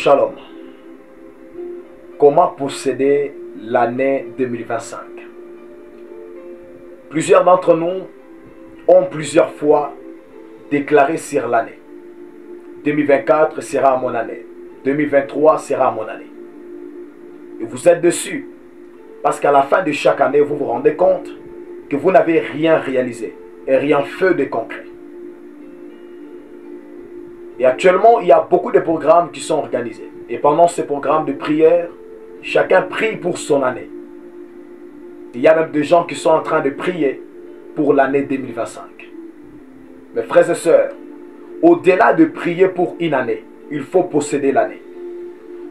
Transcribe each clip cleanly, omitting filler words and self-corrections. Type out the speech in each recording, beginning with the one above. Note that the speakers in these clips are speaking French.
Shalom. Comment posséder l'année 2025? Plusieurs d'entre nous ont plusieurs fois déclaré sur l'année. 2024 sera mon année. 2023 sera mon année. Et vous êtes dessus. Parce qu'à la fin de chaque année, vous vous rendez compte que vous n'avez rien réalisé et rien fait de concret. Et actuellement, il y a beaucoup de programmes qui sont organisés. Et pendant ces programmes de prière, chacun prie pour son année. Il y a même des gens qui sont en train de prier pour l'année 2025. Mes frères et sœurs, au-delà de prier pour une année, il faut posséder l'année.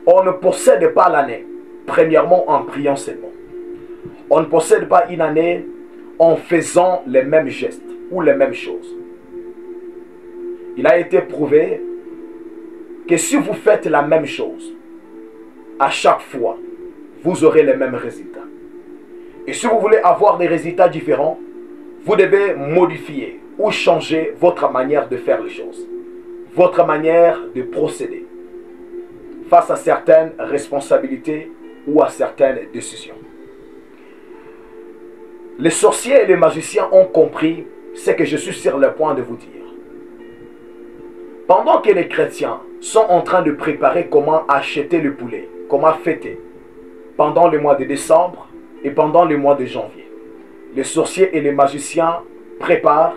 On ne possède pas l'année, premièrement en priant seulement. On ne possède pas une année en faisant les mêmes gestes ou les mêmes choses. Il a été prouvé que si vous faites la même chose, à chaque fois, vous aurez les mêmes résultats. Et si vous voulez avoir des résultats différents, vous devez modifier ou changer votre manière de faire les choses, votre manière de procéder face à certaines responsabilités ou à certaines décisions. Les sorciers et les magiciens ont compris ce que je suis sur le point de vous dire. Pendant que les chrétiens sont en train de préparer comment acheter le poulet, comment fêter, pendant le mois de décembre et pendant le mois de janvier, les sorciers et les magiciens préparent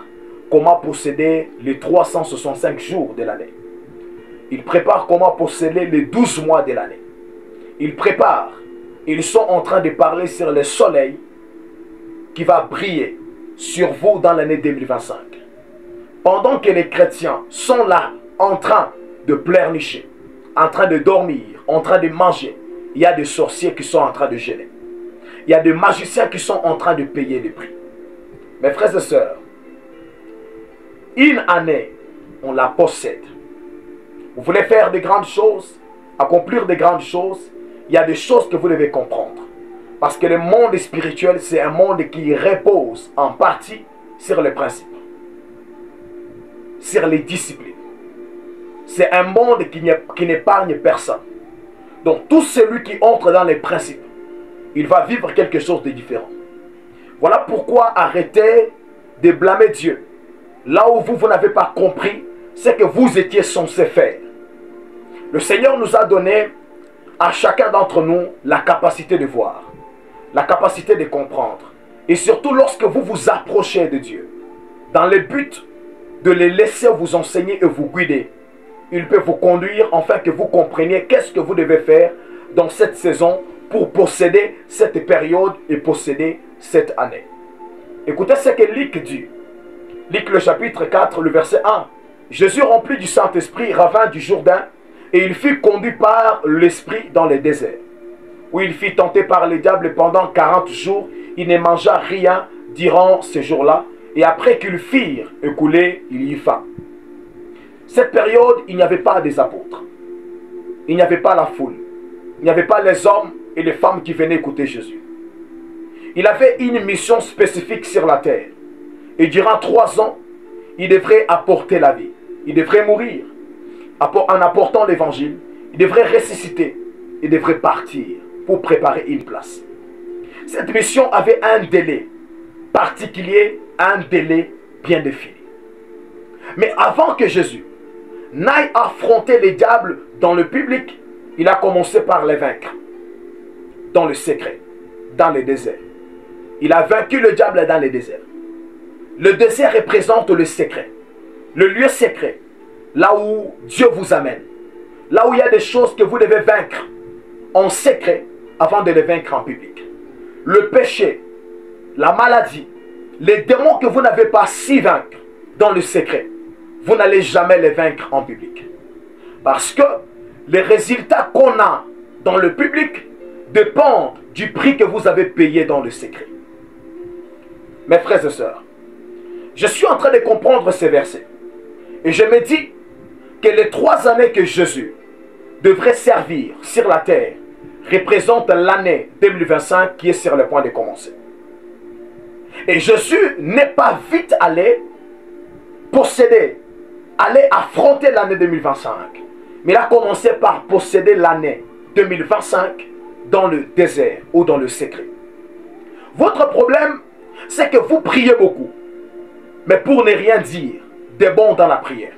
comment posséder les 365 jours de l'année. Ils préparent comment posséder les 12 mois de l'année. Ils préparent, ils sont en train de parler sur le soleil qui va briller sur vous dans l'année 2025. Pendant que les chrétiens sont là, en train de pleurnicher, en train de dormir, en train de manger, il y a des sorciers qui sont en train de jeûner. Il y a des magiciens qui sont en train de payer les prix. Mes frères et sœurs, une année, on la possède. Vous voulez faire de grandes choses, accomplir de grandes choses, il y a des choses que vous devez comprendre. Parce que le monde spirituel, c'est un monde qui repose en partie sur les principes, sur les disciplines. C'est un monde qui n'épargne personne. Donc tout celui qui entre dans les principes, il va vivre quelque chose de différent. Voilà pourquoi arrêtez de blâmer Dieu. Là où vous n'avez pas compris ce que vous étiez censé faire. Le Seigneur nous a donné à chacun d'entre nous la capacité de voir, la capacité de comprendre. Et surtout lorsque vous vous approchez de Dieu, dans le but de les laisser vous enseigner et vous guider, il peut vous conduire afin que vous compreniez qu'est-ce que vous devez faire dans cette saison pour posséder cette période et posséder cette année. Écoutez ce que Luc dit. Luc le chapitre 4, le verset 1. Jésus rempli du Saint-Esprit revint du Jourdain et il fut conduit par l'Esprit dans le désert, où il fut tenté par le diable pendant 40 jours. Il ne mangea rien durant ces jours-là et après qu'ils firent écouler, il y eut faim. Cette période, il n'y avait pas des apôtres. Il n'y avait pas la foule. Il n'y avait pas les hommes et les femmes qui venaient écouter Jésus. Il avait une mission spécifique sur la terre. Et durant 3 ans, il devrait apporter la vie. Il devrait mourir. En apportant l'évangile, il devrait ressusciter. Il devrait partir pour préparer une place. Cette mission avait un délai particulier, un délai bien défini. Mais avant que Jésus n'aille affronter les diables dans le public, il a commencé par les vaincre. Dans le secret, dans le désert. Il a vaincu le diable dans le désert. Le désert représente le secret. Le lieu secret. Là où Dieu vous amène. Là où il y a des choses que vous devez vaincre en secret avant de les vaincre en public. Le péché, la maladie, les démons que vous n'avez pas si vaincre dans le secret, vous n'allez jamais les vaincre en public. Parce que les résultats qu'on a dans le public dépendent du prix que vous avez payé dans le secret. Mes frères et sœurs, je suis en train de comprendre ces versets. Et je me dis que les 3 années que Jésus devrait servir sur la terre représentent l'année 2025 qui est sur le point de commencer. Et Jésus n'est pas vite allé posséder, aller affronter l'année 2025. Mais il a commencé par posséder l'année 2025 dans le désert ou dans le secret. Votre problème, c'est que vous priez beaucoup, mais pour ne rien dire de bon dans la prière.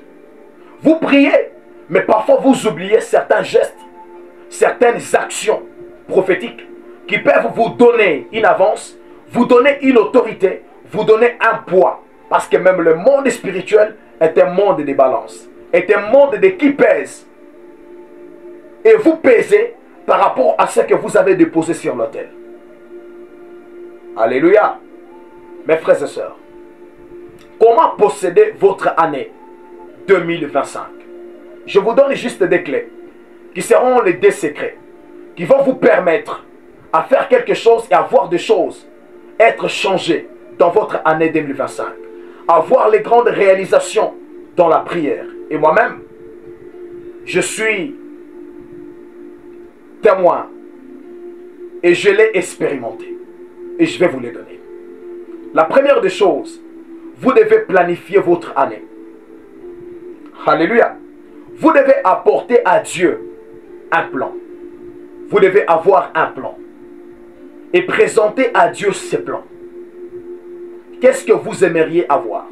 Vous priez, mais parfois vous oubliez certains gestes, certaines actions prophétiques qui peuvent vous donner une avance, vous donner une autorité, vous donner un poids. Parce que même le monde spirituel est un monde de balance, est un monde de qui pèse. Et vous pèsez par rapport à ce que vous avez déposé sur l'autel. Alléluia. Mes frères et sœurs, comment posséder votre année 2025? Je vous donne juste des clés qui seront les 2 secrets qui vont vous permettre à faire quelque chose et à voir des choses être changées dans votre année 2025. Avoir les grandes réalisations dans la prière. Et moi-même, je suis témoin et je l'ai expérimenté. Et je vais vous les donner. La première des choses, vous devez planifier votre année. Alléluia. Vous devez apporter à Dieu un plan. Vous devez avoir un plan. Et présenter à Dieu ce plan. Qu'est-ce que vous aimeriez avoir?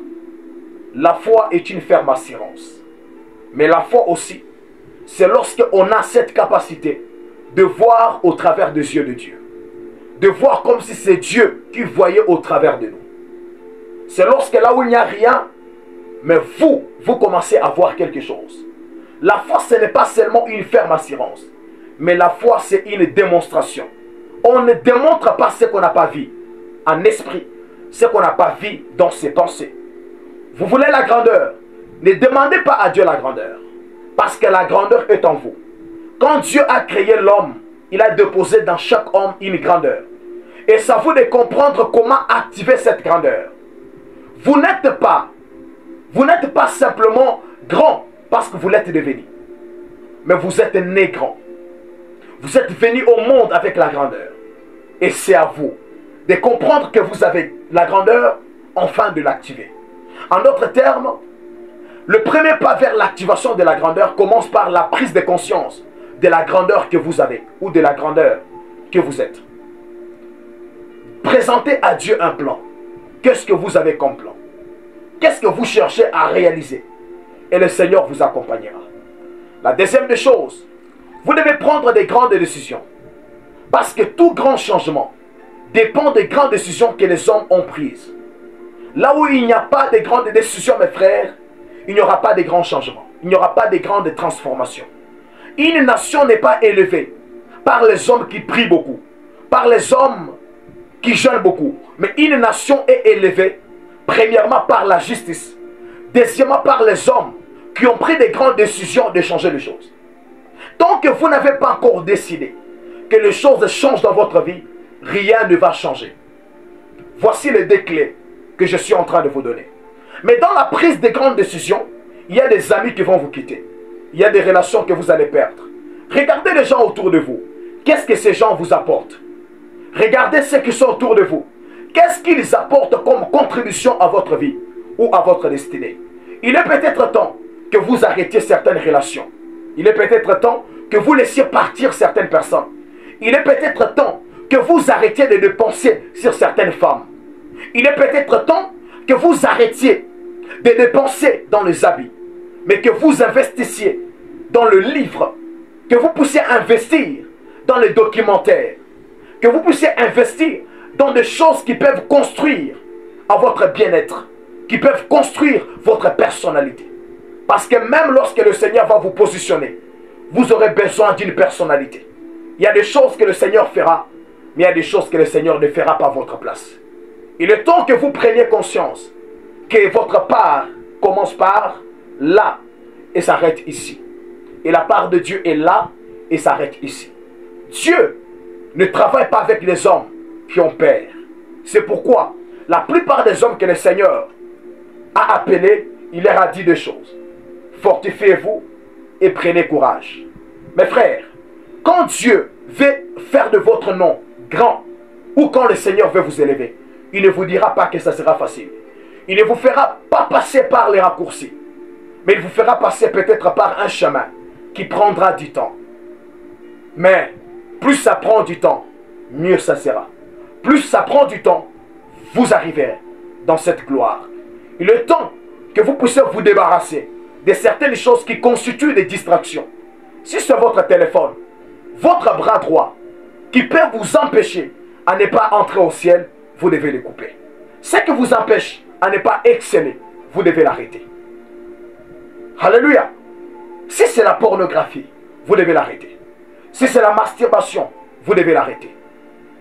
La foi est une ferme assurance. Mais la foi aussi, c'est lorsqu'on a cette capacité de voir au travers des yeux de Dieu. De voir comme si c'est Dieu qui voyait au travers de nous. C'est lorsque là où il n'y a rien, mais vous commencez à voir quelque chose. La foi, ce n'est pas seulement une ferme assurance, mais la foi, c'est une démonstration. On ne démontre pas ce qu'on n'a pas vu en esprit, ce qu'on n'a pas vu dans ses pensées. Vous voulez la grandeur? Ne demandez pas à Dieu la grandeur, parce que la grandeur est en vous. Quand Dieu a créé l'homme, il a déposé dans chaque homme une grandeur. Et c'est à vous de comprendre comment activer cette grandeur. Vous n'êtes pas simplement grand parce que vous l'êtes devenu. Mais vous êtes né grand. Vous êtes venu au monde avec la grandeur. Et c'est à vous de comprendre que vous avez la grandeur, enfin de l'activer. En d'autres termes, le premier pas vers l'activation de la grandeur commence par la prise de conscience de la grandeur que vous avez ou de la grandeur que vous êtes. Présentez à Dieu un plan. Qu'est-ce que vous avez comme plan? Qu'est-ce que vous cherchez à réaliser? Et le Seigneur vous accompagnera. La deuxième des choses, vous devez prendre des grandes décisions. Parce que tout grand changement dépend des grandes décisions que les hommes ont prises. Là où il n'y a pas de grandes décisions, mes frères, il n'y aura pas de grands changements. Il n'y aura pas de grandes transformations. Une nation n'est pas élevée par les hommes qui prient beaucoup, par les hommes qui jeûnent beaucoup. Mais une nation est élevée, premièrement par la justice, deuxièmement par les hommes qui ont pris des grandes décisions de changer les choses. Tant que vous n'avez pas encore décidé que les choses changent dans votre vie, rien ne va changer. Voici les 2 clés que je suis en train de vous donner. Mais dans la prise de grandes décisions, il y a des amis qui vont vous quitter. Il y a des relations que vous allez perdre. Regardez les gens autour de vous. Qu'est-ce que ces gens vous apportent? Regardez ceux qui sont autour de vous. Qu'est-ce qu'ils apportent comme contribution à votre vie ou à votre destinée? Il est peut-être temps que vous arrêtiez certaines relations. Il est peut-être temps que vous laissiez partir certaines personnes. Il est peut-être temps que vous arrêtiez de dépenser sur certaines femmes. Il est peut-être temps que vous arrêtiez de dépenser dans les habits, mais que vous investissiez dans le livre, que vous puissiez investir dans les documentaires, que vous puissiez investir dans des choses qui peuvent construire à votre bien-être, qui peuvent construire votre personnalité. Parce que même lorsque le Seigneur va vous positionner, vous aurez besoin d'une personnalité. Il y a des choses que le Seigneur fera, mais il y a des choses que le Seigneur ne fera pas à votre place. Il est temps que vous preniez conscience que votre part commence par là et s'arrête ici. Et la part de Dieu est là et s'arrête ici. Dieu ne travaille pas avec les hommes qui ont peur. C'est pourquoi la plupart des hommes que le Seigneur a appelés, il leur a dit 2 choses. Fortifiez-vous et prenez courage. Mes frères, quand Dieu veut faire de votre nom grand, ou quand le Seigneur veut vous élever, il ne vous dira pas que ça sera facile. Il ne vous fera pas passer par les raccourcis, mais il vous fera passer peut-être par un chemin qui prendra du temps. Mais plus ça prend du temps, mieux ça sera. Plus ça prend du temps, vous arriverez dans cette gloire. Il est temps que vous puissiez vous débarrasser de certaines choses qui constituent des distractions. Si c'est votre téléphone, votre bras droit, qui peut vous empêcher à ne pas entrer au ciel, vous devez le couper. Ce qui vous empêche à ne pas exceller, vous devez l'arrêter. Alléluia. Si c'est la pornographie, vous devez l'arrêter. Si c'est la masturbation, vous devez l'arrêter.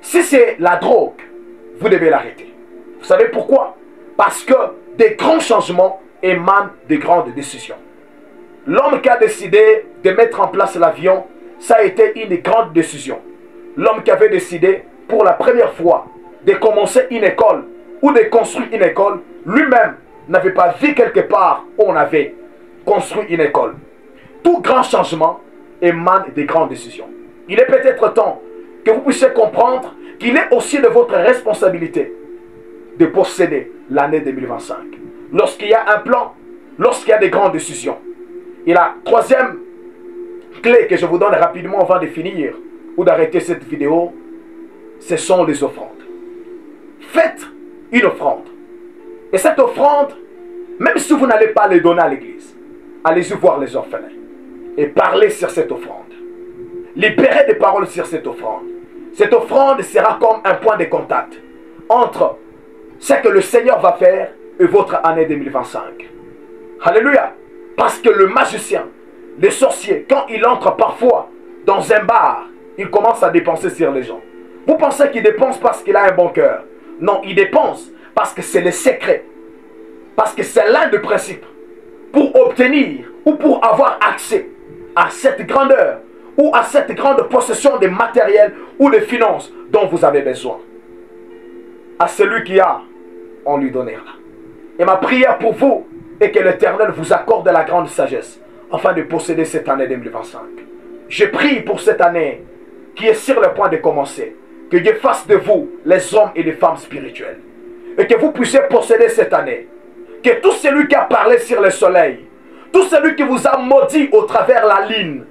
Si c'est la drogue, vous devez l'arrêter. Vous savez pourquoi? Parce que des grands changements émanent de grandes décisions. L'homme qui a décidé de mettre en place l'avion, ça a été une grande décision. L'homme qui avait décidé pour la première fois de commencer une école ou de construire une école, lui-même n'avait pas vu quelque part où on avait construit une école. Tout grand changement émane des grandes décisions. Il est peut-être temps que vous puissiez comprendre qu'il est aussi de votre responsabilité de posséder l'année 2025. Lorsqu'il y a un plan, lorsqu'il y a des grandes décisions. Et la troisième clé que je vous donne rapidement avant de finir ou d'arrêter cette vidéo, ce sont les offrandes. Faites une offrande. Et cette offrande, même si vous n'allez pas les donner à l'église, allez-y voir les orphelins et parlez sur cette offrande. Libérez des paroles sur cette offrande. Cette offrande sera comme un point de contact entre ce que le Seigneur va faire et votre année 2025. Alléluia. Parce que le magicien, le sorcier, quand il entre parfois dans un bar, il commence à dépenser sur les gens. Vous pensez qu'il dépense parce qu'il a un bon cœur? Non, il dépense parce que c'est le secret. Parce que c'est l'un des principes pour obtenir ou pour avoir accès à cette grandeur ou à cette grande possession de matériel ou de finances dont vous avez besoin. À celui qui a, on lui donnera. Et ma prière pour vous est que l'Éternel vous accorde la grande sagesse afin de posséder cette année 2025. Je prie pour cette année qui est sur le point de commencer. Que Dieu fasse de vous les hommes et les femmes spirituels. Et que vous puissiez posséder cette année. Que tout celui qui a parlé sur le soleil, tout celui qui vous a maudit au travers la ligne,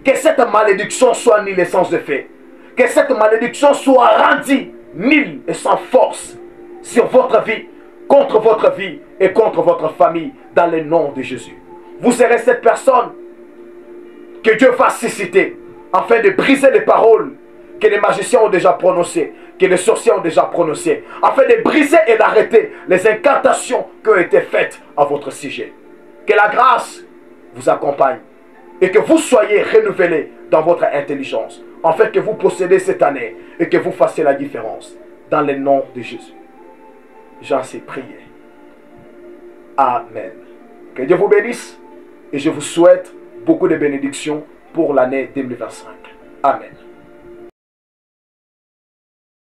que cette malédiction soit nulle et sans effet. Que cette malédiction soit rendue nulle et sans force sur votre vie, contre votre vie et contre votre famille, dans le nom de Jésus. Vous serez cette personne que Dieu va susciter afin de briser les paroles que les magiciens ont déjà prononcées, que les sorciers ont déjà prononcées, afin de briser et d'arrêter les incantations qui ont été faites à votre sujet. Que la grâce vous accompagne et que vous soyez renouvelés dans votre intelligence, afin que vous possédez cette année et que vous fassiez la différence dans le nom de Jésus. J'en sais prier. Amen. Que Dieu vous bénisse et je vous souhaite beaucoup de bénédictions pour l'année 2025. Amen.